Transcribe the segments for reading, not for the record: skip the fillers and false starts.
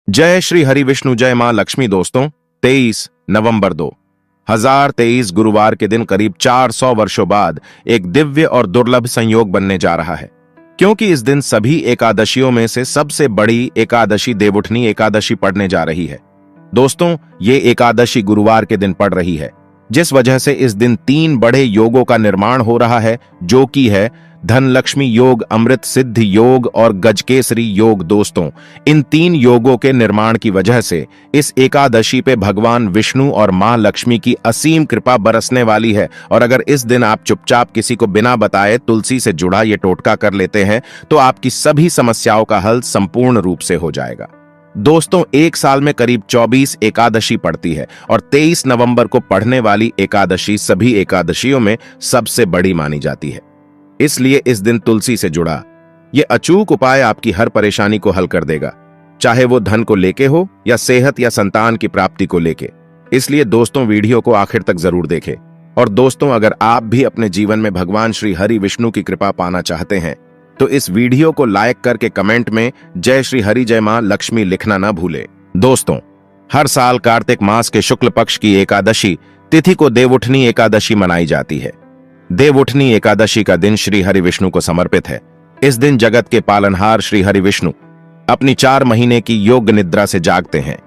जय श्री हरि विष्णु जय मां लक्ष्मी। दोस्तों 23 नवंबर 2023 गुरुवार के दिन करीब 400 वर्षों बाद एक दिव्य और दुर्लभ संयोग बनने जा रहा है, क्योंकि इस दिन सभी एकादशियों में से सबसे बड़ी एकादशी देवउठनी एकादशी पड़ने जा रही है। दोस्तों ये एकादशी गुरुवार के दिन पड़ रही है, जिस वजह से इस दिन 3 बड़े योगों का निर्माण हो रहा है, जो कि है धन लक्ष्मी योग, अमृत सिद्धि योग और गजकेसरी योग। दोस्तों इन 3 योगों के निर्माण की वजह से इस एकादशी पे भगवान विष्णु और मां लक्ष्मी की असीम कृपा बरसने वाली है। और अगर इस दिन आप चुपचाप किसी को बिना बताए तुलसी से जुड़ा ये टोटका कर लेते हैं तो आपकी सभी समस्याओं का हल संपूर्ण रूप से हो जाएगा। दोस्तों एक साल में करीब 24 एकादशी पड़ती है और 23 नवंबर को पढ़ने वाली एकादशी सभी एकादशियों में सबसे बड़ी मानी जाती है। इसलिए इस दिन तुलसी से जुड़ा ये अचूक उपाय आपकी हर परेशानी को हल कर देगा, चाहे वो धन को लेके हो या सेहत या संतान की प्राप्ति को लेके। इसलिए दोस्तों वीडियो को आखिर तक जरूर देखें। और दोस्तों अगर आप भी अपने जीवन में भगवान श्री हरि विष्णु की कृपा पाना चाहते हैं तो इस वीडियो को लाइक करके कमेंट में जय श्री हरि जय मां लक्ष्मी लिखना ना भूले। दोस्तों हर साल कार्तिक मास के शुक्ल पक्ष की एकादशी तिथि को देवउठनी एकादशी मनाई जाती है। देवउठनी एकादशी का दिन श्री हरि विष्णु को समर्पित है। इस दिन जगत के पालनहार श्री हरि विष्णु अपनी 4 महीने की योग निद्रा से जागते हैं।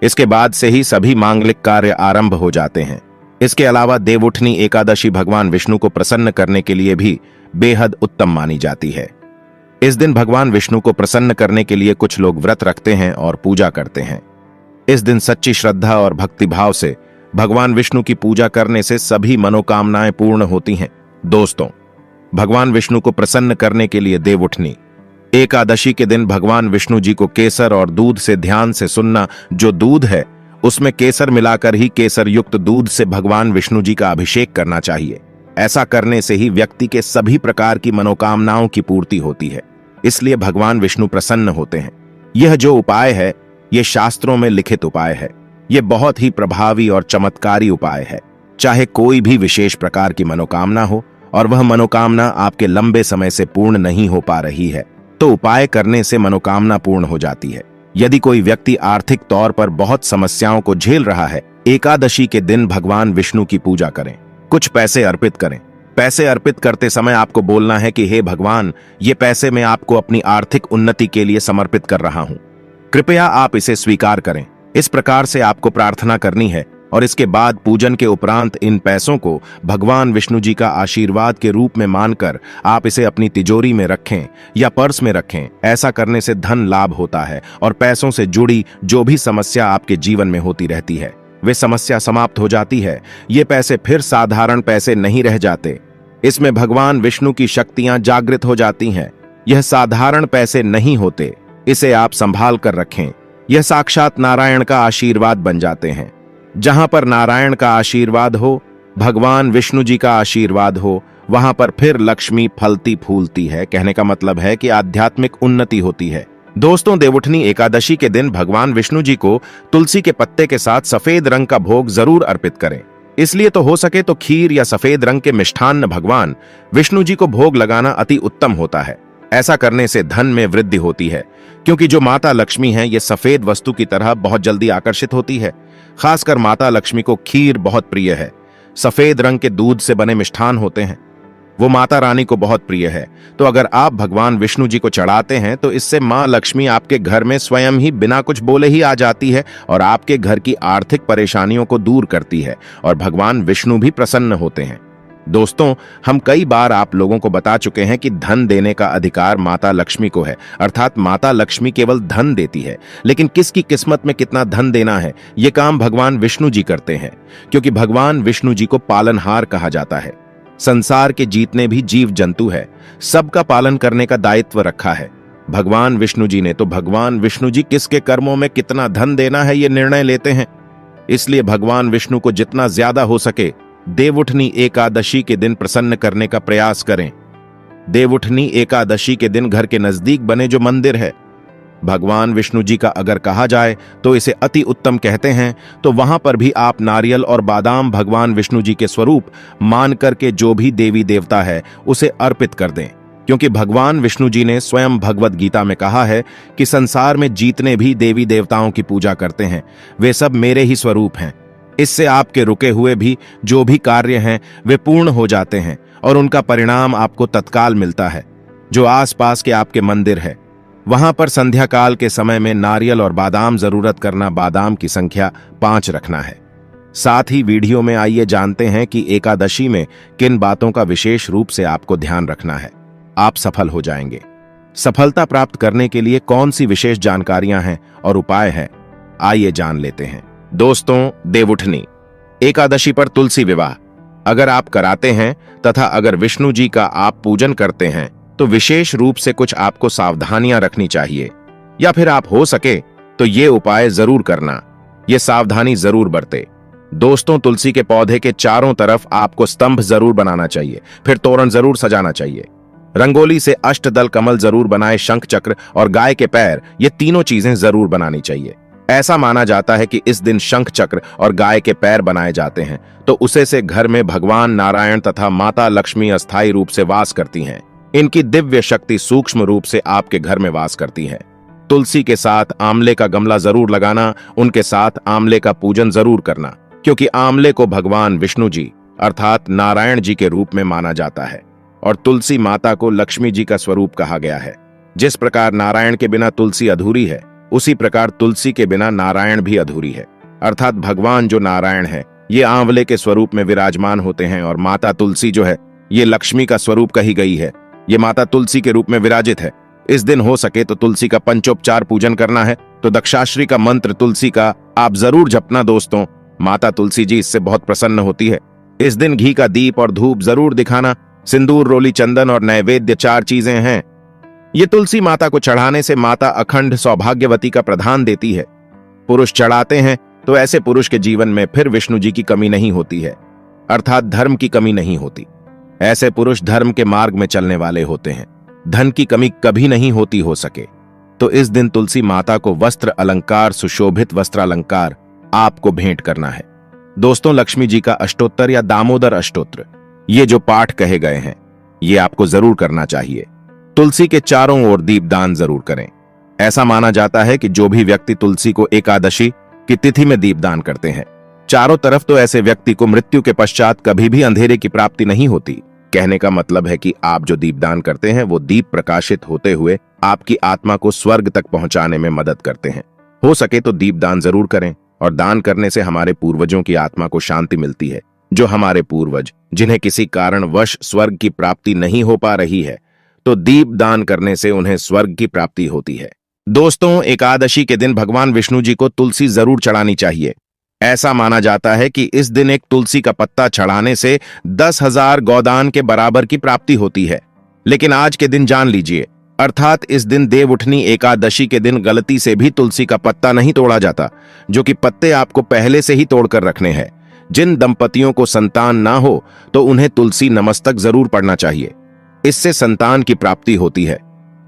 इसके बाद से ही सभी मांगलिक कार्य आरंभ हो जाते हैं। इसके अलावा देवउठनी एकादशी भगवान विष्णु को प्रसन्न करने के लिए भी बेहद उत्तम मानी जाती है। इस दिन भगवान विष्णु को प्रसन्न करने के लिए कुछ लोग व्रत रखते हैं और पूजा करते हैं। इस दिन सच्ची श्रद्धा और भक्तिभाव से भगवान विष्णु की पूजा करने से सभी मनोकामनाएं पूर्ण होती हैं। दोस्तों भगवान विष्णु को प्रसन्न करने के लिए देवउठनी एकादशी के दिन भगवान विष्णु जी को केसर और दूध से ध्यान से सुनना। जो दूध है उसमें केसर मिलाकर ही केसर युक्त दूध से भगवान विष्णु जी का अभिषेक करना चाहिए। ऐसा करने से ही व्यक्ति के सभी प्रकार की मनोकामनाओं की पूर्ति होती है। इसलिए भगवान विष्णु प्रसन्न होते हैं। यह जो उपाय है ये शास्त्रों में लिखित उपाय है। ये बहुत ही प्रभावी और चमत्कारी उपाय है। चाहे कोई भी विशेष प्रकार की मनोकामना हो और वह मनोकामना आपके लंबे समय से पूर्ण नहीं हो पा रही है तो उपाय करने से मनोकामना पूर्ण हो जाती है। यदि कोई व्यक्ति आर्थिक तौर पर बहुत समस्याओं को झेल रहा है, एकादशी के दिन भगवान विष्णु की पूजा करें, कुछ पैसे अर्पित करें। पैसे अर्पित करते समय आपको बोलना है कि हे भगवान, ये पैसे मैं आपको अपनी आर्थिक उन्नति के लिए समर्पित कर रहा हूं, कृपया आप इसे स्वीकार करें। इस प्रकार से आपको प्रार्थना करनी है और इसके बाद पूजन के उपरांत इन पैसों को भगवान विष्णु जी का आशीर्वाद के रूप में मानकर आप इसे अपनी तिजोरी में रखें या पर्स में रखें। ऐसा करने से धन लाभ होता है और पैसों से जुड़ी जो भी समस्या आपके जीवन में होती रहती है वे समस्या समाप्त हो जाती है। ये पैसे फिर साधारण पैसे नहीं रह जाते, इसमें भगवान विष्णु की शक्तियां जागृत हो जाती हैं। यह साधारण पैसे नहीं होते, इसे आप संभाल कर रखें। यह साक्षात नारायण का आशीर्वाद बन जाते हैं। जहां पर नारायण का आशीर्वाद हो, भगवान विष्णु जी का आशीर्वाद हो, वहां पर फिर लक्ष्मी फलती फूलती है। कहने का मतलब है कि आध्यात्मिक उन्नति होती है। दोस्तों देवउठनी एकादशी के दिन भगवान विष्णु जी को तुलसी के पत्ते के साथ सफेद रंग का भोग जरूर अर्पित करें। इसलिए तो हो सके तो खीर या सफेद रंग के मिष्ठान्न भगवान विष्णु जी को भोग लगाना अति उत्तम होता है। ऐसा करने से धन में वृद्धि होती है, क्योंकि जो माता लक्ष्मी है ये सफेद वस्तु की तरह बहुत जल्दी आकर्षित होती है। खासकर माता लक्ष्मी को खीर बहुत प्रिय है। सफेद रंग के दूध से बने मिष्ठान होते हैं, वो माता रानी को बहुत प्रिय है। तो अगर आप भगवान विष्णु जी को चढ़ाते हैं तो इससे मां लक्ष्मी आपके घर में स्वयं ही बिना कुछ बोले ही आ जाती है और आपके घर की आर्थिक परेशानियों को दूर करती है और भगवान विष्णु भी प्रसन्न होते हैं। दोस्तों हम कई बार आप लोगों को बता चुके हैं कि धन देने का अधिकार माता लक्ष्मी को है, अर्थात माता लक्ष्मी केवल धन देती है, लेकिन किसकी किस्मत में कितना धन देना है ये काम भगवान विष्णु जी करते हैं, क्योंकि भगवान विष्णु जी को पालनहार कहा जाता है। संसार के जितने भी जीव जंतु है सबका पालन करने का दायित्व रखा है भगवान विष्णु जी ने। तो भगवान विष्णु जी किसके कर्मों में कितना धन देना है ये निर्णय लेते हैं। इसलिए भगवान विष्णु को जितना ज्यादा हो सके देवउठनी एकादशी के दिन प्रसन्न करने का प्रयास करें। देवउठनी एकादशी के दिन घर के नजदीक बने जो मंदिर है भगवान विष्णु जी का अगर कहा जाए तो इसे अति उत्तम कहते हैं, तो वहां पर भी आप नारियल और बादाम भगवान विष्णु जी के स्वरूप मान करके जो भी देवी देवता है उसे अर्पित कर दें। क्योंकि भगवान विष्णु जी ने स्वयं भगवत गीता में कहा है कि संसार में जितने भी देवी देवताओं की पूजा करते हैं वे सब मेरे ही स्वरूप हैं। इससे आपके रुके हुए भी जो भी कार्य हैं वे पूर्ण हो जाते हैं और उनका परिणाम आपको तत्काल मिलता है। जो आसपास के आपके मंदिर है वहां पर संध्या काल के समय में नारियल और बादाम जरूरत करना, बादाम की संख्या 5 रखना है। साथ ही वीडियो में आइए जानते हैं कि एकादशी में किन बातों का विशेष रूप से आपको ध्यान रखना है, आप सफल हो जाएंगे। सफलता प्राप्त करने के लिए कौन सी विशेष जानकारियां हैं और उपाय हैं, आइए जान लेते हैं। दोस्तों, देवउठनी एकादशी पर तुलसी विवाह अगर आप कराते हैं तथा अगर विष्णु जी का आप पूजन करते हैं तो विशेष रूप से कुछ आपको सावधानियां रखनी चाहिए, या फिर आप हो सके तो ये उपाय जरूर करना, ये सावधानी जरूर बरते। दोस्तों, तुलसी के पौधे के चारों तरफ आपको स्तंभ जरूर बनाना चाहिए, फिर तोरण जरूर सजाना चाहिए। रंगोली से अष्टदल कमल जरूर बनाए, शंख चक्र और गाय के पैर, ये तीनों चीजें जरूर बनानी चाहिए। ऐसा माना जाता है कि इस दिन शंख चक्र और गाय के पैर बनाए जाते हैं तो उसे से घर में भगवान नारायण तथा माता लक्ष्मी अस्थायी रूप से वास करती हैं। इनकी दिव्य शक्ति सूक्ष्म रूप से आपके घर में वास करती है। तुलसी के साथ आंवले का गमला जरूर लगाना, उनके साथ आंवले का पूजन जरूर करना, क्योंकि आंवले को भगवान विष्णु जी अर्थात नारायण जी के रूप में माना जाता है और तुलसी माता को लक्ष्मी जी का स्वरूप कहा गया है। जिस प्रकार नारायण के बिना तुलसी अधूरी है, उसी प्रकार तुलसी के बिना नारायण भी अधूरी है। अर्थात भगवान जो नारायण है ये आंवले के स्वरूप में विराजमान होते हैं और माता तुलसी जो है ये लक्ष्मी का स्वरूप कही गई है, ये माता तुलसी के रूप में विराजित है। इस दिन हो सके तो तुलसी का पंचोपचार पूजन करना है तो दक्षाश्री का मंत्र तुलसी का आप जरूर जपना। दोस्तों, माता तुलसी जी इससे बहुत प्रसन्न होती है। इस दिन घी का दीप और धूप जरूर दिखाना। सिंदूर, रोली, चंदन और नैवेद्य 4 चीजें हैं। ये तुलसी माता को चढ़ाने से माता अखंड सौभाग्यवती का प्रदान देती है। पुरुष चढ़ाते हैं तो ऐसे पुरुष के जीवन में फिर विष्णु जी की कमी नहीं होती है, अर्थात धर्म की कमी नहीं होती। ऐसे पुरुष धर्म के मार्ग में चलने वाले होते हैं, धन की कमी कभी नहीं होती हो सके। तो इस दिन तुलसी माता को वस्त्र अलंकार, सुशोभित वस्त्र अलंकार आपको भेंट करना है। दोस्तों, लक्ष्मी जी का अष्टोत्तर या दामोदर अष्टोत्र ये जो पाठ कहे गए हैं ये आपको जरूर करना चाहिए। तुलसी के चारों ओर दीपदान जरूर करें। ऐसा माना जाता है कि जो भी व्यक्ति तुलसी को एकादशी की तिथि में दीपदान करते हैं चारों तरफ, तो ऐसे व्यक्ति को मृत्यु के पश्चात कभी भी अंधेरे की प्राप्ति नहीं होती। कहने का मतलब है कि आप जो दीपदान करते हैं वो दीप प्रकाशित होते हुए आपकी आत्मा को स्वर्ग तक पहुंचाने में मदद करते हैं। हो सके तो दीपदान जरूर करें, और दान करने से हमारे पूर्वजों की आत्मा को शांति मिलती है। जो हमारे पूर्वज जिन्हें किसी कारणवश स्वर्ग की प्राप्ति नहीं हो पा रही है, तो दीप दान करने से उन्हें स्वर्ग की प्राप्ति होती है। दोस्तों, एकादशी के दिन भगवान विष्णु जी को तुलसी जरूर चढ़ानी चाहिए। ऐसा माना जाता है कि इस दिन एक तुलसी का पत्ता चढ़ाने से 10,000 गोदान के बराबर की प्राप्ति होती है। लेकिन आज के दिन जान लीजिए, अर्थात इस दिन देवउठनी एकादशी के दिन गलती से भी तुलसी का पत्ता नहीं तोड़ा जाता, जो कि पत्ते आपको पहले से ही तोड़कर रखने हैं। जिन दंपतियों को संतान ना हो तो उन्हें तुलसी नमस्तक जरूर पढ़ना चाहिए, इससे संतान की प्राप्ति होती है।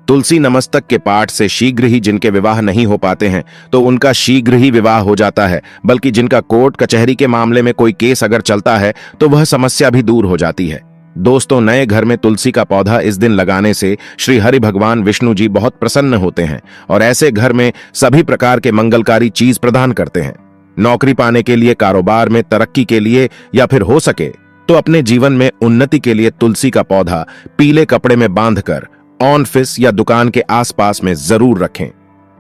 तुलसी नमस्तक के पाठ से शीघ्र ही जिनके विवाह नहीं हो पाते हैं तो उनका शीघ्र ही विवाह हो जाता है, बल्कि जिनका कोर्ट कचहरी के मामले में कोई केस अगर चलता है तो वह समस्या भी दूर हो जाती है। दोस्तों, नए घर में तुलसी का पौधा इस दिन लगाने से श्री हरि भगवान विष्णु जी बहुत प्रसन्न होते हैं और ऐसे घर में सभी प्रकार के मंगलकारी चीज प्रदान करते हैं। नौकरी पाने के लिए, कारोबार में तरक्की के लिए, या फिर हो सके तो अपने जीवन में उन्नति के लिए तुलसी का पौधा पीले कपड़े में बांधकर ऑफिस या दुकान के आसपास में जरूर रखें।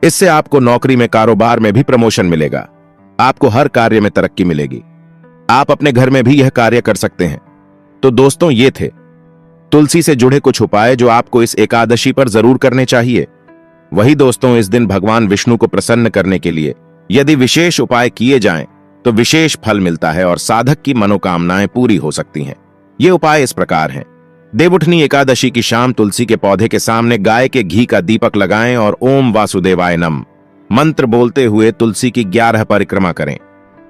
इससे आपको नौकरी में, कारोबार में भी प्रमोशन मिलेगा, आपको हर कार्य में तरक्की मिलेगी। आप अपने घर में भी यह कार्य कर सकते हैं। तो दोस्तों, ये थे तुलसी से जुड़े कुछ उपाय जो आपको इस एकादशी पर जरूर करने चाहिए। वही दोस्तों, इस दिन भगवान विष्णु को प्रसन्न करने के लिए यदि विशेष उपाय किए जाएं तो विशेष फल मिलता है और साधक की मनोकामनाएं पूरी हो सकती हैं। ये उपाय इस प्रकार हैं। देवउठनी एकादशी की शाम तुलसी के पौधे के सामने गाय के घी का दीपक लगाएं और ओम वासुदेवाय नम मंत्र बोलते हुए तुलसी की 11 परिक्रमा करें।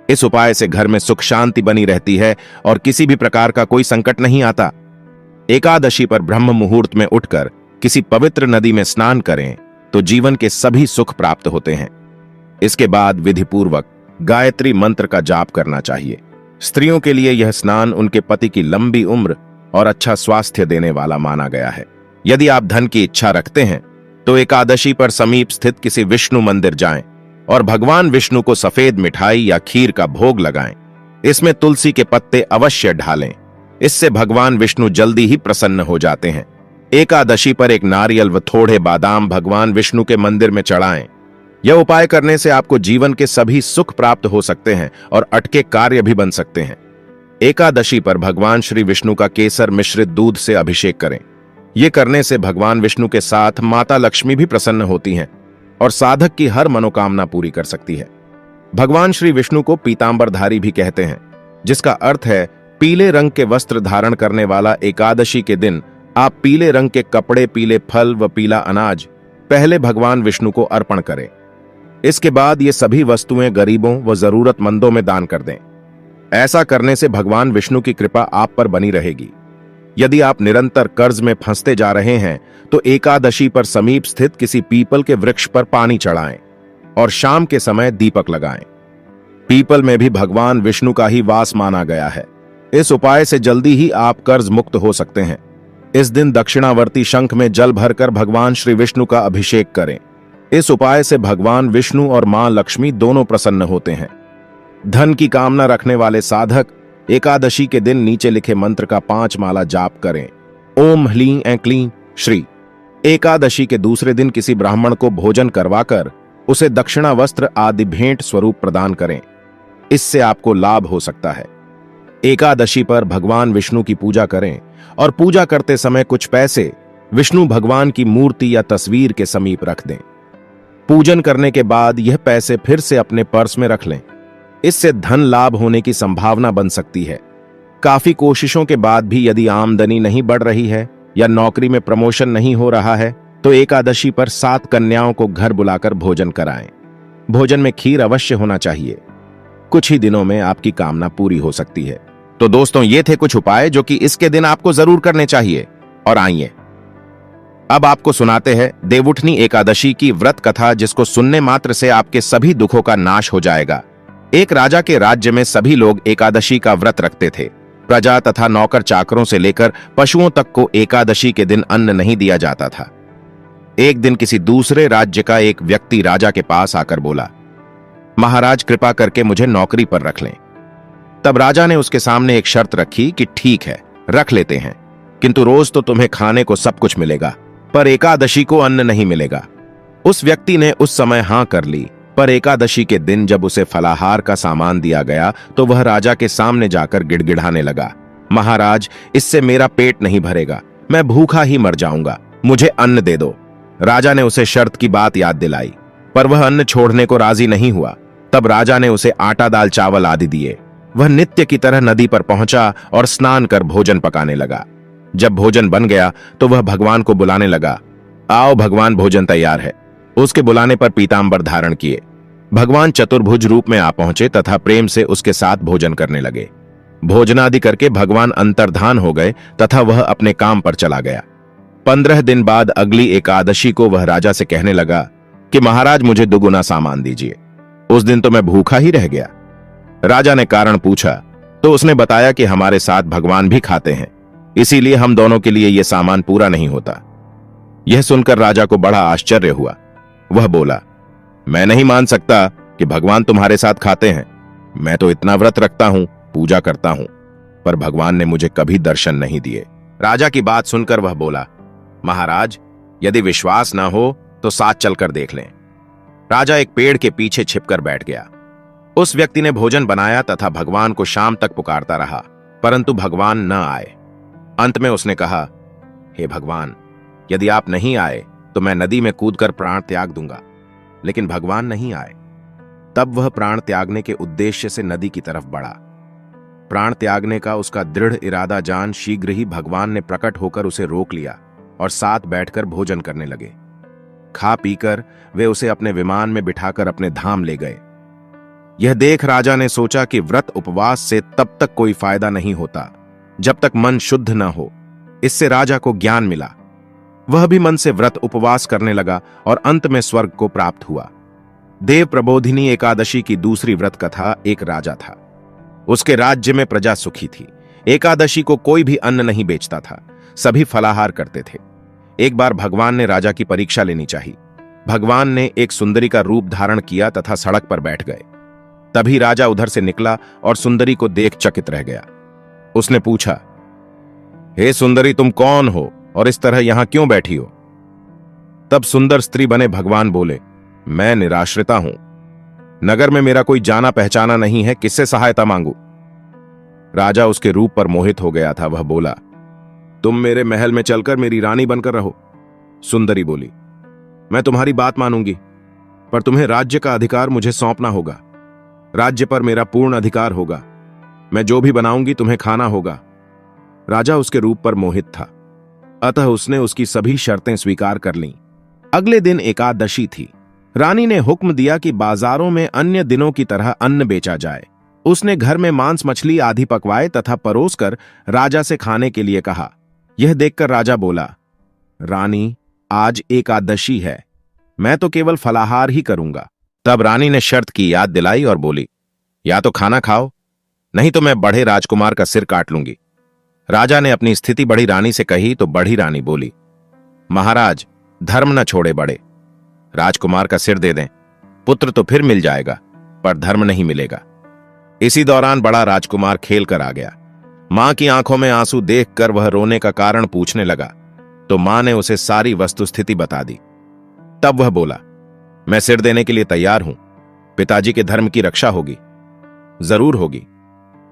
इस उपाय से घर में सुख शांति बनी रहती है और किसी भी प्रकार का कोई संकट नहीं आता। एकादशी पर ब्रह्म मुहूर्त में उठकर किसी पवित्र नदी में स्नान करें तो जीवन के सभी सुख प्राप्त होते हैं। इसके बाद विधिपूर्वक गायत्री मंत्र का जाप करना चाहिए। स्त्रियों के लिए यह स्नान उनके पति की लंबी उम्र और अच्छा स्वास्थ्य देने वाला माना गया है। यदि आप धन की इच्छा रखते हैं तो एकादशी पर समीप स्थित किसी विष्णु मंदिर जाएं और भगवान विष्णु को सफेद मिठाई या खीर का भोग लगाएं। इसमें तुलसी के पत्ते अवश्य ढालें। इससे भगवान विष्णु जल्दी ही प्रसन्न हो जाते हैं। एकादशी पर एक नारियल व थोड़े बादाम भगवान विष्णु के मंदिर में चढ़ाएं। यह उपाय करने से आपको जीवन के सभी सुख प्राप्त हो सकते हैं और अटके कार्य भी बन सकते हैं। एकादशी पर भगवान श्री विष्णु का केसर मिश्रित दूध से अभिषेक करें। यह करने से भगवान विष्णु के साथ माता लक्ष्मी भी प्रसन्न होती हैं और साधक की हर मनोकामना पूरी कर सकती है। भगवान श्री विष्णु को पीतांबरधारी भी कहते हैं, जिसका अर्थ है पीले रंग के वस्त्र धारण करने वाला। एकादशी के दिन आप पीले रंग के कपड़े, पीले फल व पीला अनाज पहले भगवान विष्णु को अर्पण करें। इसके बाद ये सभी वस्तुएं गरीबों व जरूरतमंदों में दान कर दें। ऐसा करने से भगवान विष्णु की कृपा आप पर बनी रहेगी। यदि आप निरंतर कर्ज में फंसते जा रहे हैं तो एकादशी पर समीप स्थित किसी पीपल के वृक्ष पर पानी चढ़ाएं और शाम के समय दीपक लगाएं। पीपल में भी भगवान विष्णु का ही वास माना गया है। इस उपाय से जल्दी ही आप कर्ज मुक्त हो सकते हैं। इस दिन दक्षिणावर्ती शंख में जल भरकर भगवान श्री विष्णु का अभिषेक करें। इस उपाय से भगवान विष्णु और मां लक्ष्मी दोनों प्रसन्न होते हैं। धन की कामना रखने वाले साधक एकादशी के दिन नीचे लिखे मंत्र का 5 माला जाप करें। ओम ह्लीं ऐं क्लीं श्री। एकादशी के दूसरे दिन किसी ब्राह्मण को भोजन करवाकर उसे दक्षिणा वस्त्र आदि भेंट स्वरूप प्रदान करें। इससे आपको लाभ हो सकता है। एकादशी पर भगवान विष्णु की पूजा करें और पूजा करते समय कुछ पैसे विष्णु भगवान की मूर्ति या तस्वीर के समीप रख दें। पूजन करने के बाद यह पैसे फिर से अपने पर्स में रख लें। इससे धन लाभ होने की संभावना बन सकती है। काफी कोशिशों के बाद भी यदि आमदनी नहीं बढ़ रही है या नौकरी में प्रमोशन नहीं हो रहा है तो एकादशी पर 7 कन्याओं को घर बुलाकर भोजन कराएं। भोजन में खीर अवश्य होना चाहिए। कुछ ही दिनों में आपकी कामना पूरी हो सकती है। तो दोस्तों, ये थे कुछ उपाय जो कि इसके दिन आपको जरूर करने चाहिए। और आइए अब आपको सुनाते हैं देवउठनी एकादशी की व्रत कथा, जिसको सुनने मात्र से आपके सभी दुखों का नाश हो जाएगा। एक राजा के राज्य में सभी लोग एकादशी का व्रत रखते थे। प्रजा तथा नौकर चाकरों से लेकर पशुओं तक को एकादशी के दिन अन्न नहीं दिया जाता था। एक दिन किसी दूसरे राज्य का एक व्यक्ति राजा के पास आकर बोला, महाराज कृपा करके मुझे नौकरी पर रख लें। तब राजा ने उसके सामने एक शर्त रखी कि ठीक है, रख लेते हैं, किंतु रोज तो तुम्हें खाने को सब कुछ मिलेगा, पर एकादशी को अन्न नहीं मिलेगा। उस व्यक्ति ने उस समय हां कर ली, पर एकादशी के दिन जब उसे फलाहार का सामान दिया गया तो वह राजा के सामने जाकर गिड़गिड़ाने लगा, महाराज इससे मेरा पेट नहीं भरेगा, मैं भूखा ही मर जाऊंगा, मुझे अन्न दे दो। राजा ने उसे शर्त की बात याद दिलाई, पर वह अन्न छोड़ने को राजी नहीं हुआ। तब राजा ने उसे आटा, दाल, चावल आदि दिए। वह नित्य की तरह नदी पर पहुंचा और स्नान कर भोजन पकाने लगा। जब भोजन बन गया तो वह भगवान को बुलाने लगा, आओ भगवान, भोजन तैयार है। उसके बुलाने पर पीतांबर धारण किए भगवान चतुर्भुज रूप में आ पहुंचे तथा प्रेम से उसके साथ भोजन करने लगे। भोजनादि करके भगवान अंतर्धान हो गए तथा वह अपने काम पर चला गया। 15 दिन बाद अगली एकादशी को वह राजा से कहने लगा कि महाराज मुझे दुगुना सामान दीजिए। उस दिन तो मैं भूखा ही रह गया। राजा ने कारण पूछा तो उसने बताया कि हमारे साथ भगवान भी खाते हैं, इसीलिए हम दोनों के लिए यह सामान पूरा नहीं होता। यह सुनकर राजा को बड़ा आश्चर्य हुआ। वह बोला, मैं नहीं मान सकता कि भगवान तुम्हारे साथ खाते हैं। मैं तो इतना व्रत रखता हूं, पूजा करता हूं, पर भगवान ने मुझे कभी दर्शन नहीं दिए। राजा की बात सुनकर वह बोला, महाराज यदि विश्वास न हो तो साथ चलकर देख लें। राजा एक पेड़ के पीछे छिपकर बैठ गया। उस व्यक्ति ने भोजन बनाया तथा भगवान को शाम तक पुकारता रहा, परंतु भगवान न आए। अंत में उसने कहा, हे भगवान, यदि आप नहीं आए तो मैं नदी में कूदकर प्राण त्याग दूंगा। लेकिन भगवान नहीं आए। तब वह प्राण त्यागने के उद्देश्य से नदी की तरफ बढ़ा। प्राण त्यागने का उसका दृढ़ इरादा जान शीघ्र ही भगवान ने प्रकट होकर उसे रोक लिया और साथ बैठकर भोजन करने लगे। खा पीकर वे उसे अपने विमान में बिठाकर अपने धाम ले गए। यह देख राजा ने सोचा कि व्रत उपवास से तब तक कोई फायदा नहीं होता जब तक मन शुद्ध न हो। इससे राजा को ज्ञान मिला। वह भी मन से व्रत उपवास करने लगा और अंत में स्वर्ग को प्राप्त हुआ। देव प्रबोधिनी एकादशी की दूसरी व्रत कथा। एक राजा था, उसके राज्य में प्रजा सुखी थी। एकादशी को कोई भी अन्न नहीं बेचता था, सभी फलाहार करते थे। एक बार भगवान ने राजा की परीक्षा लेनी चाहिए। भगवान ने एक सुंदरी का रूप धारण किया तथा सड़क पर बैठ गए। तभी राजा उधर से निकला और सुंदरी को देख चकित रह गया। उसने पूछा, हे सुंदरी, तुम कौन हो और इस तरह यहां क्यों बैठी हो? तब सुंदर स्त्री बने भगवान बोले, मैं निराश्रिता हूं। नगर में मेरा कोई जाना पहचाना नहीं है, किससे सहायता मांगू? राजा उसके रूप पर मोहित हो गया था। वह बोला, तुम मेरे महल में चलकर मेरी रानी बनकर रहो। सुंदरी बोली, मैं तुम्हारी बात मानूंगी, पर तुम्हें राज्य का अधिकार मुझे सौंपना होगा। राज्य पर मेरा पूर्ण अधिकार होगा। मैं जो भी बनाऊंगी तुम्हें खाना होगा। राजा उसके रूप पर मोहित था, अतः उसने उसकी सभी शर्तें स्वीकार कर लीं। अगले दिन एकादशी थी। रानी ने हुक्म दिया कि बाजारों में अन्य दिनों की तरह अन्न बेचा जाए। उसने घर में मांस मछली आदि पकवाए तथा परोसकर राजा से खाने के लिए कहा। यह देखकर राजा बोला, रानी, आज एकादशी है, मैं तो केवल फलाहार ही करूंगा। तब रानी ने शर्त की याद दिलाई और बोली, या तो खाना खाओ, नहीं तो मैं बढ़े राजकुमार का सिर काट लूंगी। राजा ने अपनी स्थिति बड़ी रानी से कही तो बड़ी रानी बोली, महाराज, धर्म न छोड़े बड़े, राजकुमार का सिर दे दें, पुत्र तो फिर मिल जाएगा, पर धर्म नहीं मिलेगा। इसी दौरान बड़ा राजकुमार खेल कर आ गया। मां की आंखों में आंसू देखकर वह रोने का कारण पूछने लगा, तो मां ने उसे सारी वस्तुस्थिति बता दी। तब वह बोला, मैं सिर देने के लिए तैयार हूं, पिताजी के धर्म की रक्षा होगी। जरूर होगी।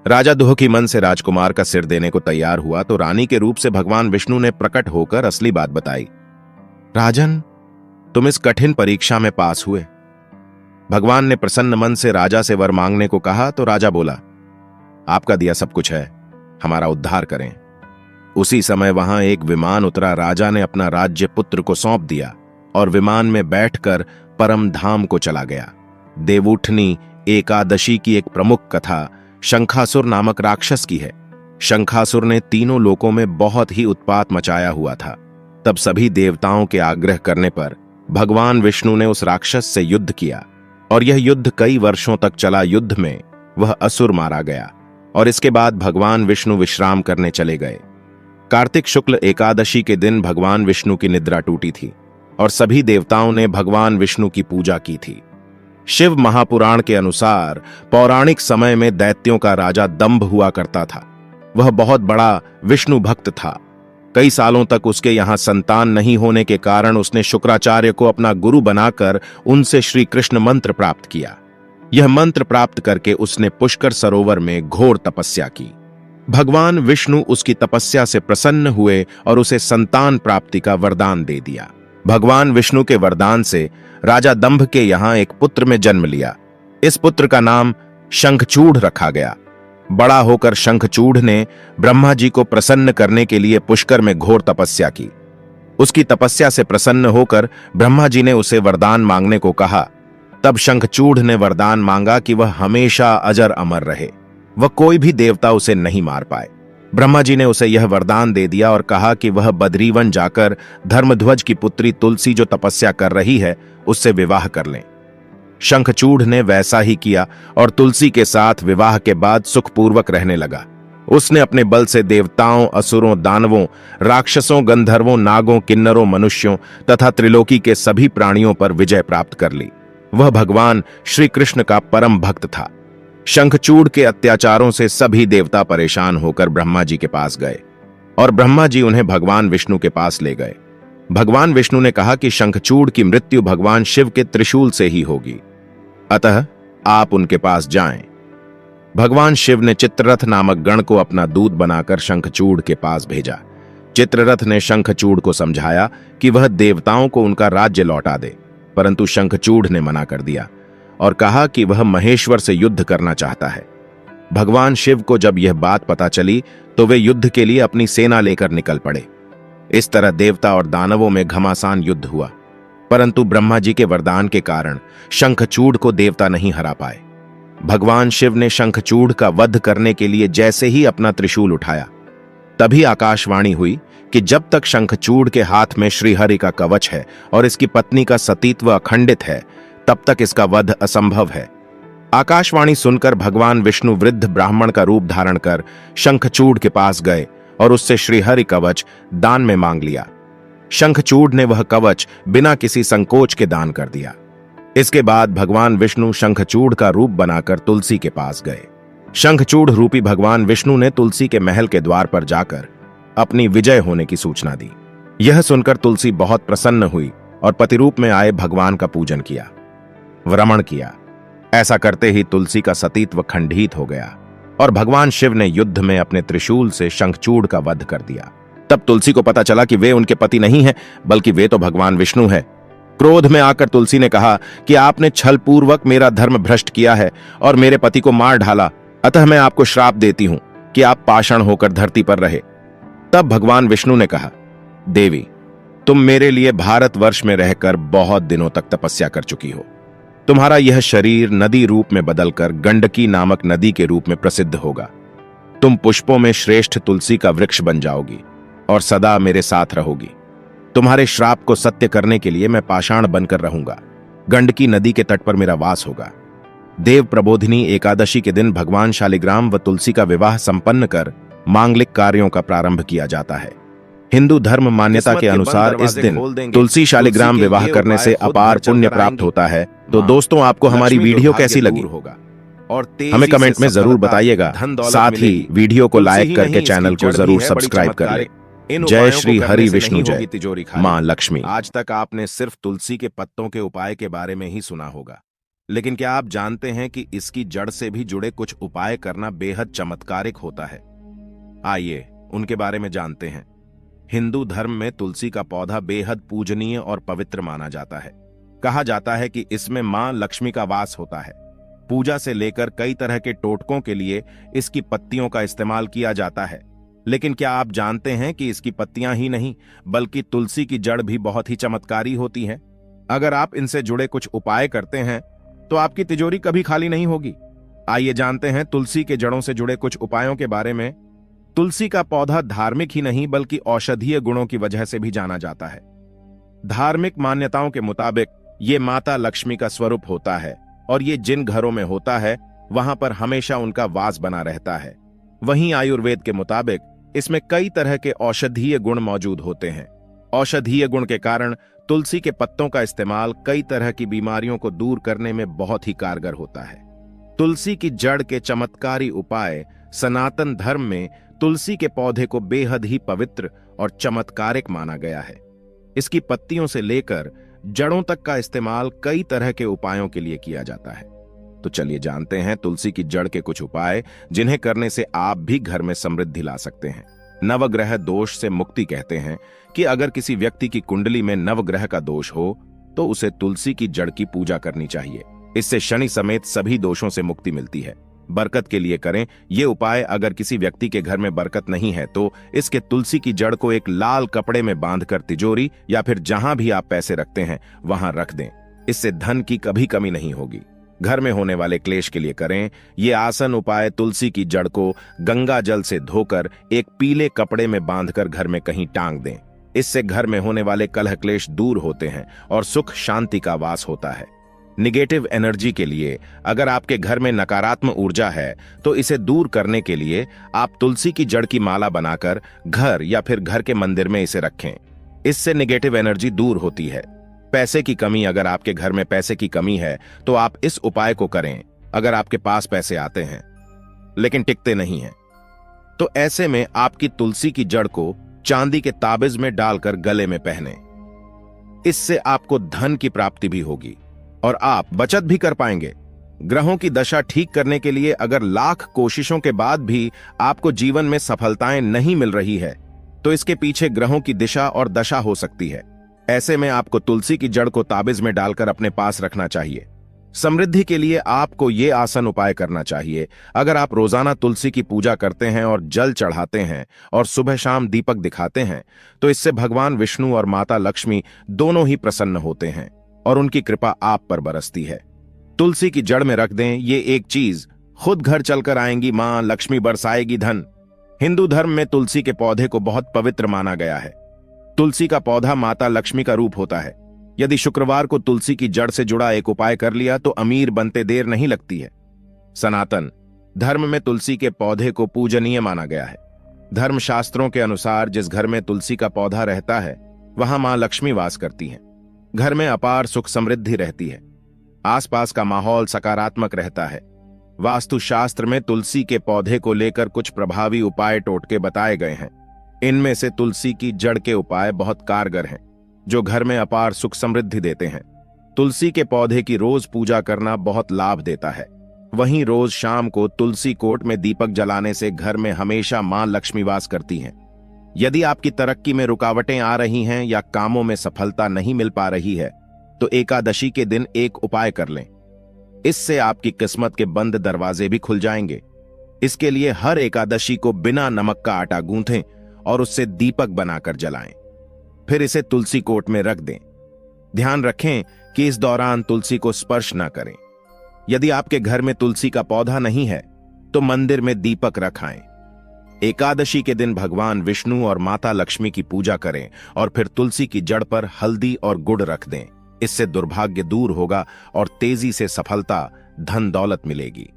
राजा दुखी मन से राजकुमार का सिर देने को तैयार हुआ तो रानी के रूप से भगवान विष्णु ने प्रकट होकर असली बात बताई। राजन, तुम इस कठिन परीक्षा में पास हुए। भगवान ने प्रसन्न मन से राजा से वर मांगने को कहा तो राजा बोला, आपका दिया सब कुछ है, हमारा उद्धार करें। उसी समय वहां एक विमान उतरा। राजा ने अपना राज्य पुत्र को सौंप दिया और विमान में बैठकर परम धाम को चला गया। देवउठनी एकादशी की एक प्रमुख कथा शंखासुर नामक राक्षस की है। शंखासुर ने तीनों लोकों में बहुत ही उत्पात मचाया हुआ था। तब सभी देवताओं के आग्रह करने पर भगवान विष्णु ने उस राक्षस से युद्ध किया और यह युद्ध कई वर्षों तक चला। युद्ध में वह असुर मारा गया और इसके बाद भगवान विष्णु विश्राम करने चले गए। कार्तिक शुक्ल एकादशी के दिन भगवान विष्णु की निद्रा टूटी थी और सभी देवताओं ने भगवान विष्णु की पूजा की थी। शिव महापुराण के अनुसार पौराणिक समय में दैत्यों का राजा दंभ हुआ करता था। वह बहुत बड़ा विष्णु भक्त था। कई सालों तक उसके यहां संतान नहीं होने के कारण उसने शुक्राचार्य को अपना गुरु बनाकर उनसे श्री कृष्ण मंत्र प्राप्त किया। यह मंत्र प्राप्त करके उसने पुष्कर सरोवर में घोर तपस्या की। भगवान विष्णु उसकी तपस्या से प्रसन्न हुए और उसे संतान प्राप्ति का वरदान दे दिया। भगवान विष्णु के वरदान से राजा दंभ के यहां एक पुत्र में जन्म लिया। इस पुत्र का नाम शंखचूड़ रखा गया। बड़ा होकर शंखचूड़ ने ब्रह्मा जी को प्रसन्न करने के लिए पुष्कर में घोर तपस्या की। उसकी तपस्या से प्रसन्न होकर ब्रह्मा जी ने उसे वरदान मांगने को कहा। तब शंखचूड़ ने वरदान मांगा कि वह हमेशा अजर अमर रहे, वह कोई भी देवता उसे नहीं मार पाए। ब्रह्मा जी ने उसे यह वरदान दे दिया और कहा कि वह बद्रीवन जाकर धर्मध्वज की पुत्री तुलसी जो तपस्या कर रही है उससे विवाह कर लें। शंखचूड़ ने वैसा ही किया और तुलसी के साथ विवाह के बाद सुखपूर्वक रहने लगा। उसने अपने बल से देवताओं, असुरों, दानवों, राक्षसों, गंधर्वों, नागों, किन्नरों, मनुष्यों तथा त्रिलोकी के सभी प्राणियों पर विजय प्राप्त कर ली। वह भगवान श्री कृष्ण का परम भक्त था। शंखचूड़ के अत्याचारों से सभी देवता परेशान होकर ब्रह्मा जी के पास गए और ब्रह्मा जी उन्हें भगवान विष्णु के पास ले गए। भगवान विष्णु ने कहा कि शंखचूड़ की मृत्यु भगवान शिव के त्रिशूल से ही होगी, अतः आप उनके पास जाएं। भगवान शिव ने चित्ररथ नामक गण को अपना दूत बनाकर शंखचूड़ के पास भेजा। चित्ररथ ने शंखचूड़ को समझाया कि वह देवताओं को उनका राज्य लौटा दे, परंतु शंखचूड़ ने मना कर दिया और कहा कि वह महेश्वर से युद्ध करना चाहता है। भगवान शिव को जब यह बात पता चली तो वे युद्ध के लिए अपनी सेना लेकर निकल पड़े। इस तरह देवता और दानवों में घमासान युद्ध हुआ, परंतु ब्रह्मा जी के वरदान के कारण शंखचूड़ को देवता नहीं हरा पाए। भगवान शिव ने शंखचूड़ का वध करने के लिए जैसे ही अपना त्रिशूल उठाया, तभी आकाशवाणी हुई कि जब तक शंखचूड़ के हाथ में श्रीहरि का कवच है और इसकी पत्नी का सतीत्व अखंडित है, तब तक इसका वध असंभव है। आकाशवाणी सुनकर भगवान विष्णु वृद्ध ब्राह्मण का रूप धारण कर शंखचूड़ के पास गए और उससे श्रीहरि कवच दान में मांग लिया। शंखचूड़ ने वह कवच बिना किसी संकोच के दान कर दिया। इसके बाद भगवान विष्णु शंखचूड़ का रूप बनाकर तुलसी के पास गए। शंखचूड़ रूपी भगवान विष्णु ने तुलसी के महल के द्वार पर जाकर अपनी विजय होने की सूचना दी। यह सुनकर तुलसी बहुत प्रसन्न हुई और पतिरूप में आए भगवान का पूजन किया, रमण किया। ऐसा करते ही तुलसी का सतीत्व खंडित हो गया और भगवान शिव ने युद्ध में अपने त्रिशूल से शंखचूड़ का वध कर दिया। तब तुलसी को पता चला कि वे उनके पति नहीं हैं, बल्कि वे तो भगवान विष्णु है। क्रोध में आकर तुलसी ने कहा कि आपने छल पूर्वक मेरा धर्म भ्रष्ट किया है और मेरे पति को मार डाला, अतः मैं आपको श्राप देती हूं कि आप पाषाण होकर धरती पर रहे। तब भगवान विष्णु ने कहा, देवी, तुम मेरे लिए भारतवर्ष में रहकर बहुत दिनों तक तपस्या कर चुकी हो। तुम्हारा यह शरीर नदी रूप में बदलकर गंडकी नामक नदी के रूप में प्रसिद्ध होगा। तुम पुष्पों में श्रेष्ठ तुलसी का वृक्ष बन जाओगी और सदा मेरे साथ रहोगी। तुम्हारे श्राप को सत्य करने के लिए मैं पाषाण बनकर रहूंगा। गंडकी नदी के तट पर मेरा वास होगा। देव प्रबोधिनी एकादशी के दिन भगवान शालिग्राम व तुलसी का विवाह संपन्न कर मांगलिक कार्यों का प्रारंभ किया जाता है। हिंदू धर्म मान्यता के अनुसार इस दिन तुलसी शालिग्राम विवाह करने से अपार पुण्य प्राप्त होता है। तो दोस्तों, आपको हमारी वीडियो कैसी लगी और हमें कमेंट में जरूर बताइएगा। साथ ही वीडियो को लाइक करके चैनल को जरूर सब्सक्राइब कर लें। जय श्री हरि विष्णु, जय मां लक्ष्मी। आज तक आपने सिर्फ तुलसी के पत्तों के उपाय के बारे में ही सुना होगा, लेकिन क्या आप जानते हैं कि इसकी जड़ से भी जुड़े कुछ उपाय करना बेहद चमत्कारिक होता है? आइए उनके बारे में जानते हैं। हिंदू धर्म में तुलसी का पौधा बेहद पूजनीय और पवित्र माना जाता है। कहा जाता है कि इसमें मां लक्ष्मी का वास होता है। पूजा से लेकर कई तरह के टोटकों के लिए इसकी पत्तियों का इस्तेमाल किया जाता है। लेकिन क्या आप जानते हैं कि इसकी पत्तियां ही नहीं, बल्कि तुलसी की जड़ भी बहुत ही चमत्कारी होती है। अगर आप इनसे जुड़े कुछ उपाय करते हैं तो आपकी तिजोरी कभी खाली नहीं होगी। आइए जानते हैं तुलसी के जड़ों से जुड़े कुछ उपायों के बारे में। तुलसी का पौधा धार्मिक ही नहीं बल्कि औषधीय गुणों की वजह से भी जाना जाता है। धार्मिक मान्यताओं के मुताबिक ये माता लक्ष्मी का स्वरूप होता है और ये जिन घरों में होता है वहां पर हमेशा उनका वास बना रहता है। वहीं आयुर्वेद के मुताबिक इसमें कई तरह के औषधीय गुण मौजूद होते हैं। औषधीय गुण के कारण तुलसी के पत्तों का इस्तेमाल कई तरह की बीमारियों को दूर करने में बहुत ही कारगर होता है। तुलसी की जड़ के चमत्कारी उपाय। सनातन धर्म में तुलसी के पौधे को बेहद ही पवित्र और चमत्कारिक माना गया है। इसकी पत्तियों से लेकर जड़ों तक का इस्तेमाल कई तरह के उपायों के लिए किया जाता है। तो चलिए जानते हैं तुलसी की जड़ के कुछ उपाय, जिन्हें करने से आप भी घर में समृद्धि ला सकते हैं। नवग्रह दोष से मुक्ति। कहते हैं कि अगर किसी व्यक्ति की कुंडली में नवग्रह का दोष हो तो उसे तुलसी की जड़ की पूजा करनी चाहिए। इससे शनि समेत सभी दोषों से मुक्ति मिलती है। बरकत के लिए करें ये उपाय। अगर किसी व्यक्ति के घर में बरकत नहीं है तो इसके तुलसी की जड़ को एक लाल कपड़े में बांधकर तिजोरी या फिर जहां भी आप पैसे रखते हैं वहां रख दें। इससे धन की कभी कमी नहीं होगी। घर में होने वाले क्लेश के लिए करें ये आसन उपाय। तुलसी की जड़ को गंगा जल से धोकर एक पीले कपड़े में बांधकर घर में कहीं टांग दें। इससे घर में होने वाले कलह क्लेश दूर होते हैं और सुख शांति का वास होता है। निगेटिव एनर्जी के लिए, अगर आपके घर में नकारात्मक ऊर्जा है तो इसे दूर करने के लिए आप तुलसी की जड़ की माला बनाकर घर या फिर घर के मंदिर में इसे रखें। इससे निगेटिव एनर्जी दूर होती है। पैसे की कमी, अगर आपके घर में पैसे की कमी है तो आप इस उपाय को करें। अगर आपके पास पैसे आते हैं लेकिन टिकते नहीं हैं तो ऐसे में आपकी तुलसी की जड़ को चांदी के ताबिज में डालकर गले में पहने। इससे आपको धन की प्राप्ति भी होगी और आप बचत भी कर पाएंगे। ग्रहों की दशा ठीक करने के लिए अगर लाख कोशिशों के बाद भी आपको जीवन में सफलताएं नहीं मिल रही है तो इसके पीछे ग्रहों की दिशा और दशा हो सकती है। ऐसे में आपको तुलसी की जड़ को ताबिज में डालकर अपने पास रखना चाहिए। समृद्धि के लिए आपको ये आसन उपाय करना चाहिए। अगर आप रोजाना तुलसी की पूजा करते हैं और जल चढ़ाते हैं और सुबह शाम दीपक दिखाते हैं तो इससे भगवान विष्णु और माता लक्ष्मी दोनों ही प्रसन्न होते हैं और उनकी कृपा आप पर बरसती है। तुलसी की जड़ में रख दें ये एक चीज, खुद घर चलकर आएंगी मां लक्ष्मी, बरसाएगी धन। हिंदू धर्म में तुलसी के पौधे को बहुत पवित्र माना गया है। तुलसी का पौधा माता लक्ष्मी का रूप होता है। यदि शुक्रवार को तुलसी की जड़ से जुड़ा एक उपाय कर लिया तो अमीर बनते देर नहीं लगती है। सनातन धर्म में तुलसी के पौधे को पूजनीय माना गया है। धर्मशास्त्रों के अनुसार जिस घर में तुलसी का पौधा रहता है वहां मां लक्ष्मी वास करती हैं। घर में अपार सुख समृद्धि रहती है। आसपास का माहौल सकारात्मक रहता है। वास्तुशास्त्र में तुलसी के पौधे को लेकर कुछ प्रभावी उपाय टोटके बताए गए हैं। इनमें से तुलसी की जड़ के उपाय बहुत कारगर हैं, जो घर में अपार सुख समृद्धि देते हैं। तुलसी के पौधे की रोज पूजा करना बहुत लाभ देता है। वहीं रोज शाम को तुलसी कोट में दीपक जलाने से घर में हमेशा मां लक्ष्मी वास करती हैं। यदि आपकी तरक्की में रुकावटें आ रही हैं या कामों में सफलता नहीं मिल पा रही है, तो एकादशी के दिन एक उपाय कर लें। इससे आपकी किस्मत के बंद दरवाजे भी खुल जाएंगे। इसके लिए हर एकादशी को बिना नमक का आटा गूंथें और उससे दीपक बनाकर जलाएं। फिर इसे तुलसी कोट में रख दें। ध्यान रखें कि इस दौरान तुलसी को स्पर्श न करें। यदि आपके घर में तुलसी का पौधा नहीं है, तो मंदिर में दीपक रखाएं। एकादशी के दिन भगवान विष्णु और माता लक्ष्मी की पूजा करें और फिर तुलसी की जड़ पर हल्दी और गुड़ रख दें। इससे दुर्भाग्य दूर होगा और तेजी से सफलता, धन दौलत मिलेगी।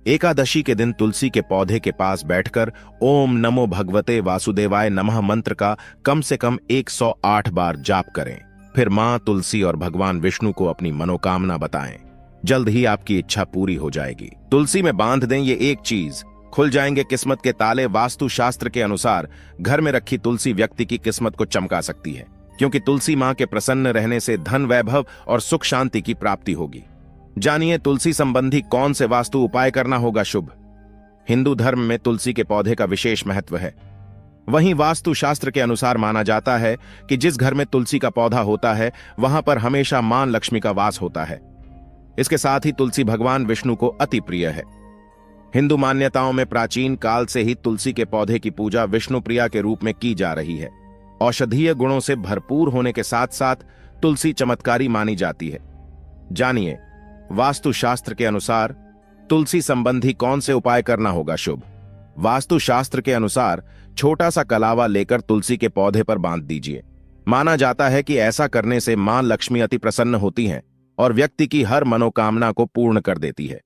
एकादशी के दिन तुलसी के पौधे के पास बैठकर ओम नमो भगवते वासुदेवाय नमः मंत्र का कम से कम 108 बार जाप करें। फिर मां तुलसी और भगवान विष्णु को अपनी मनोकामना बताएं। जल्द ही आपकी इच्छा पूरी हो जाएगी। तुलसी में बांध दें ये एक चीज, खुल जाएंगे किस्मत के ताले। वास्तु शास्त्र के अनुसार घर में रखी तुलसी व्यक्ति की किस्मत को चमका सकती है, क्योंकि तुलसी मां के प्रसन्न रहने से धन, वैभव और सुख शांति की प्राप्ति होगी। जानिए तुलसी संबंधी कौन से वास्तु उपाय करना होगा शुभ। हिंदू धर्म में तुलसी के पौधे का विशेष महत्व है। वहीं वास्तु शास्त्र के अनुसार माना जाता है कि जिस घर में तुलसी का पौधा होता है, वहां पर हमेशा मां लक्ष्मी का वास होता है। इसके साथ ही तुलसी भगवान विष्णु को अति प्रिय है। हिंदू मान्यताओं में प्राचीन काल से ही तुलसी के पौधे की पूजा विष्णु प्रिया के रूप में की जा रही है। औषधीय गुणों से भरपूर होने के साथ साथ तुलसी चमत्कारी मानी जाती है। जानिए वास्तु शास्त्र के अनुसार तुलसी संबंधी कौन से उपाय करना होगा शुभ। वास्तु शास्त्र के अनुसार छोटा सा कलावा लेकर तुलसी के पौधे पर बांध दीजिए। माना जाता है कि ऐसा करने से मां लक्ष्मी अति प्रसन्न होती हैं और व्यक्ति की हर मनोकामना को पूर्ण कर देती है।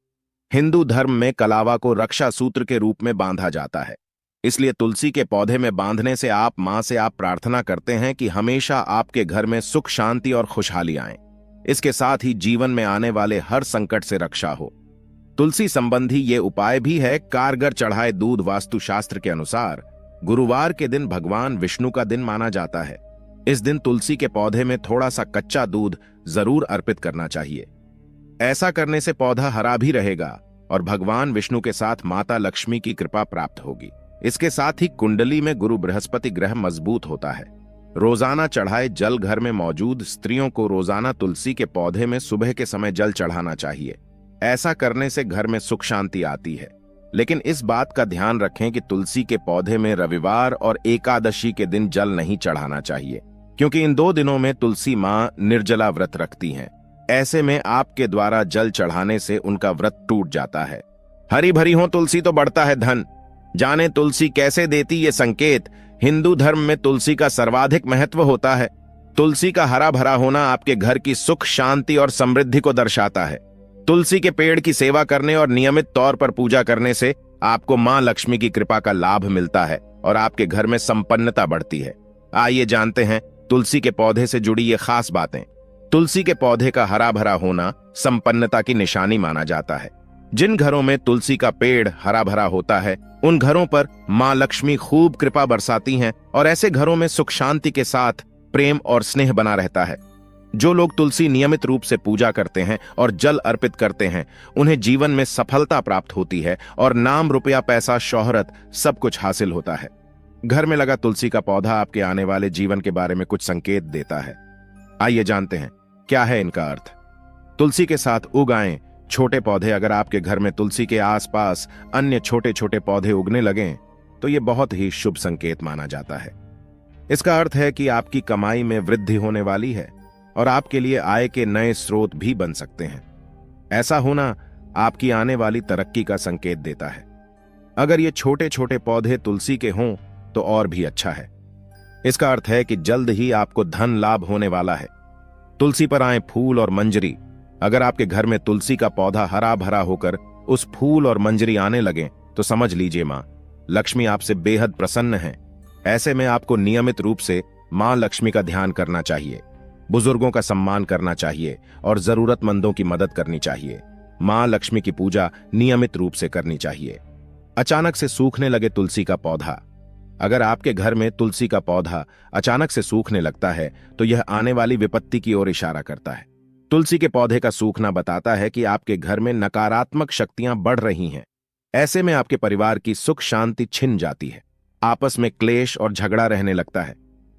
हिंदू धर्म में कलावा को रक्षा सूत्र के रूप में बांधा जाता है। इसलिए तुलसी के पौधे में बांधने से आप मां से आप प्रार्थना करते हैं कि हमेशा आपके घर में सुख, शांति और खुशहाली आए। इसके साथ ही जीवन में आने वाले हर संकट से रक्षा हो। तुलसी संबंधी ये उपाय भी है कारगर चढ़ाए दूध। वास्तु शास्त्र के अनुसार गुरुवार के दिन भगवान विष्णु का दिन माना जाता है। इस दिन तुलसी के पौधे में थोड़ा सा कच्चा दूध जरूर अर्पित करना चाहिए। ऐसा करने से पौधा हरा भी रहेगा और भगवान विष्णु के साथ माता लक्ष्मी की कृपा प्राप्त होगी। इसके साथ ही कुंडली में गुरु बृहस्पति ग्रह मजबूत होता है। रोजाना चढ़ाए जल घर में मौजूद स्त्रियों को रोजाना तुलसी के पौधे में सुबह के समय जल चढ़ाना चाहिए। ऐसा करने से घर में सुख शांति आती है। लेकिन इस बात का ध्यान रखें कि तुलसी के पौधे में रविवार और एकादशी के दिन जल नहीं चढ़ाना चाहिए, क्योंकि इन 2 दिनों में तुलसी मां निर्जला व्रत रखती हैं। ऐसे में आपके द्वारा जल चढ़ाने से उनका व्रत टूट जाता है। हरी भरी हो तुलसी तो बढ़ता है धन। जाने तुलसी कैसे देती ये संकेत। हिंदू धर्म में तुलसी का सर्वाधिक महत्व होता है। तुलसी का हरा भरा होना आपके घर की सुख, शांति और समृद्धि को दर्शाता है। तुलसी के पेड़ की सेवा करने और नियमित तौर पर पूजा करने से आपको मां लक्ष्मी की कृपा का लाभ मिलता है और आपके घर में संपन्नता बढ़ती है। आइए जानते हैं तुलसी के पौधे से जुड़ी ये खास बातें। तुलसी के पौधे का हरा भरा होना संपन्नता की निशानी माना जाता है। जिन घरों में तुलसी का पेड़ हरा भरा होता है, उन घरों पर मां लक्ष्मी खूब कृपा बरसाती हैं और ऐसे घरों में सुख शांति के साथ प्रेम और स्नेह बना रहता है। जो लोग तुलसी नियमित रूप से पूजा करते हैं और जल अर्पित करते हैं, उन्हें जीवन में सफलता प्राप्त होती है और नाम, रुपया, पैसा, शोहरत सब कुछ हासिल होता है। घर में लगा तुलसी का पौधा आपके आने वाले जीवन के बारे में कुछ संकेत देता है। आइए जानते हैं क्या है इनका अर्थ। तुलसी के साथ उगाएं छोटे पौधे। अगर आपके घर में तुलसी के आसपास अन्य छोटे छोटे पौधे उगने लगें, तो यह बहुत ही शुभ संकेत माना जाता है। इसका अर्थ है कि आपकी कमाई में वृद्धि होने वाली है और आपके लिए आय के नए स्रोत भी बन सकते हैं। ऐसा होना आपकी आने वाली तरक्की का संकेत देता है। अगर ये छोटे छोटे पौधे तुलसी के हों तो और भी अच्छा है। इसका अर्थ है कि जल्द ही आपको धन लाभ होने वाला है। तुलसी पर आए फूल और मंजरी। अगर आपके घर में तुलसी का पौधा हरा भरा होकर उस फूल और मंजरी आने लगे, तो समझ लीजिए मां लक्ष्मी आपसे बेहद प्रसन्न है। ऐसे में आपको नियमित रूप से मां लक्ष्मी का ध्यान करना चाहिए, बुजुर्गों का सम्मान करना चाहिए और जरूरतमंदों की मदद करनी चाहिए। मां लक्ष्मी की पूजा नियमित रूप से करनी चाहिए। अचानक से सूखने लगे तुलसी का पौधा। अगर आपके घर में तुलसी का पौधा अचानक से सूखने लगता है तो यह आने वाली विपत्ति की ओर इशारा करता है। तुलसी के पौधे का सूखना बताता है कि आपके घर में नकारात्मक शक्तियां बढ़ रही हैं। ऐसे में आपके परिवार की सुख शांति छिन जाती है, आपस में क्लेश और झगड़ा रहने लगता है।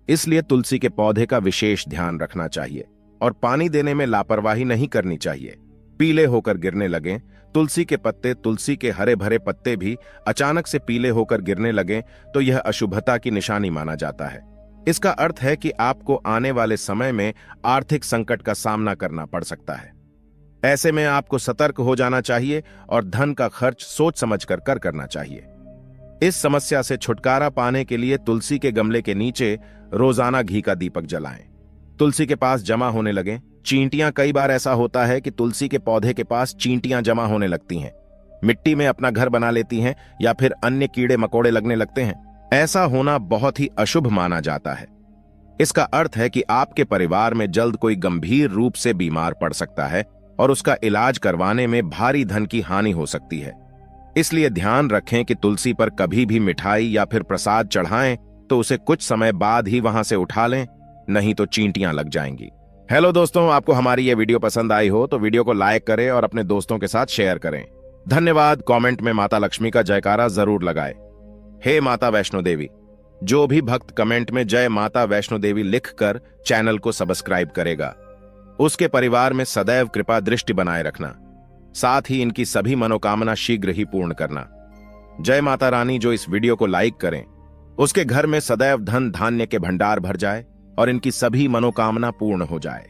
इसलिए तुलसी के पौधे का विशेष ध्यान रखना चाहिए और पानी देने में लापरवाही नहीं करनी चाहिए। पीले होकर गिरने लगें तुलसी के पत्ते, तुलसी के हरे भरे पत्ते भी अचानक से पीले होकर गिरने लगें तो यह अशुभता की निशानी माना जाता है। इसका अर्थ है कि आपको आने वाले समय में आर्थिक संकट का सामना करना पड़ सकता है। ऐसे में आपको सतर्क हो जाना चाहिए और धन का खर्च सोच समझकर करना चाहिए। इस समस्या से छुटकारा पाने के लिए तुलसी के गमले के नीचे रोजाना घी का दीपक जलाएं। तुलसी के पास जमा होने लगें चींटियां। कई बार ऐसा होता है कि तुलसी के पौधे के पास चींटियां जमा होने लगती हैं, मिट्टी में अपना घर बना लेती हैं या फिर अन्य कीड़े मकोड़े लगने लगते हैं। ऐसा होना बहुत ही अशुभ माना जाता है। इसका अर्थ है कि आपके परिवार में जल्द कोई गंभीर रूप से बीमार पड़ सकता है और उसका इलाज करवाने में भारी धन की हानि हो सकती है। इसलिए ध्यान रखें कि तुलसी पर कभी भी मिठाई या फिर प्रसाद चढ़ाएं तो उसे कुछ समय बाद ही वहां से उठा लें, नहीं तो चींटियां लग जाएंगी। हेलो दोस्तों, आपको हमारी ये वीडियो पसंद आई हो तो वीडियो को लाइक करें और अपने दोस्तों के साथ शेयर करें। धन्यवाद। कमेंट में माता लक्ष्मी का जयकारा जरूर लगाएं। हे माता वैष्णो देवी। जो भी भक्त कमेंट में जय माता वैष्णो देवी लिखकर चैनल को सब्सक्राइब करेगा, उसके परिवार में सदैव कृपा दृष्टि बनाए रखना, साथ ही इनकी सभी मनोकामना शीघ्र ही पूर्ण करना। जय माता रानी। जो इस वीडियो को लाइक करें उसके घर में सदैव धन धान्य के भंडार भर जाए और इनकी सभी मनोकामना पूर्ण हो जाए।